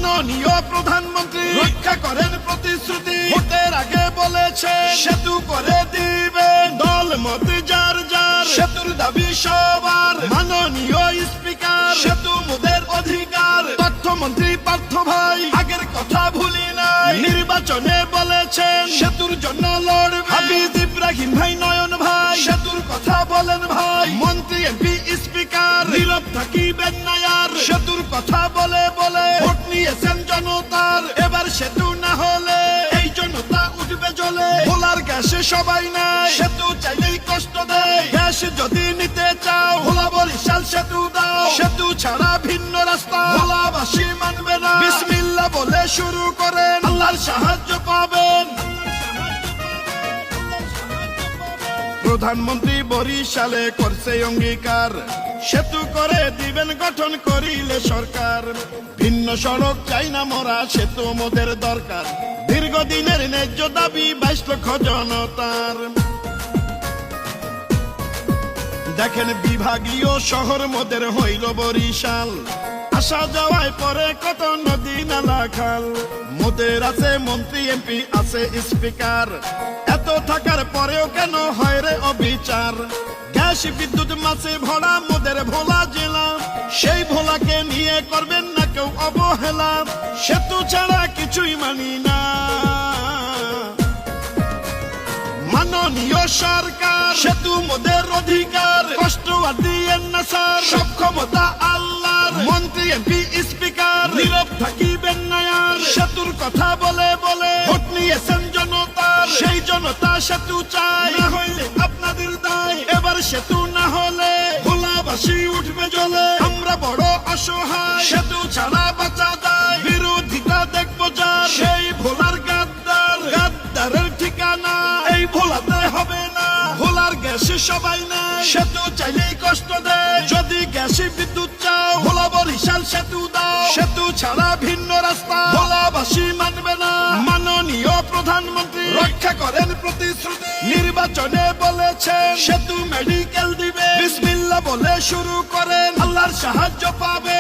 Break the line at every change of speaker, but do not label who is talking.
মাননীয় প্রধানমন্ত্রী রক্ষা করেন প্রতিশ্রুতি। ভোটের আগে বলেছে সেতু করে দিবেন, দল মত যার যার সেতুর দাবি সবার। মাননীয় স্পিকার সেতু মোদের অধিকার। তথ্যমন্ত্রী পার্থ ভাই আগের কথা ভুলি নাই, নির্বাচনে বলেছেন সেতুর জন্য লড়বেন। হাফিজ ইব্রাহিম ভাই, নয়ন ভাই সেতুর কথা বলেন ভাই। মন্ত্রী এমপি স্পিকার নীরব থাকিবেন না আর, সেতুর কথা বলে বলে ভোট নিয়েছেন জনতার। এবার সেতু না হলে এই জনতা উঠবে জ্বলে। ভোলার গ্যাসে সবাই নাই, সেতু চাইলেই কষ্ট দেয়। গ্যাস যদি নিতে চাও ভোলা বরিশাল সেতু দাও, সেতু ছাড়া ভিন্ন রাস্তা ভোলাবাসী মানবে না। বিসমিল্লাহ বলে শুরু করেন, আল্লাহর সাহায্য পাবেন। প্রধানমন্ত্রী বরিশালে করছে অঙ্গীকার, সেতু করে দিবেন গঠন করিলে সরকার। ভিন্ন সড়ক চাই না মোরা, সেতু মোদের দরকার। দীর্ঘদিনের ন্যায্য দাবি 22 লক্ষ জনতার। দেখেন বিভাগীয় শহর মোদের হইল বরিশাল, আসা যাওয়ায় পরে কত নদী নালা খাল। মোদের আছে মন্ত্রী এমপি আছে স্পিকার, এত থাকার পরেও কেন হয় রে অবিচার। গ্যাস বিদ্যুৎ মাছে ভরা মোদের ভোলা জেলা, সেই ভোলাকে নিয়ে করবেন না কেউ অবহেলা। সেতু ছাড়া কিছুই মানি না। মাননীয় সরকার সেতু মোদের অধিকার, কষ্ট আর দিয়েন না স্যার, সব ক্ষমতা আল্লাহর। মন্ত্রী এমপি স্পিকার নীরব থাকিবেন না আর, সেতুর কথা বলে বলে ভোট নিয়েছেন জনতার। সেই জনতা সেতু চায়, না হইলে আপনাদের দায়। এবার সেতু না হলে ভোলাবাসী উঠবে জ্বলে। আমরা বড় অসহায়, সেতু ছাড়া বাঁচা যায়। বিরোধিতা দেখবো যার, সেই ভোলার গাদ্দার। গাদ্দারের ঠিকানা এই ভোলাতে হবে না। ভোলার গ্যাসে সবাই নাই, সেতু চাইলেই কষ্ট দেয়। যদি গ্যাসে বিদ্যুৎ চাও ভোলা বরিশাল সেতু দাও, সেতু ছাড়া ভিন্ন রাস্তা ভোলাবাসী মানবে না। মাননীয় প্রধানমন্ত্রী রক্ষা করেন প্রতিশ্রুতি। নির্বাচনে বলেছেন সেতু মেডিকেল দিবে, বিসমিল্লাহ বলে শুরু করেন, আল্লাহর সাহায্য পাবে।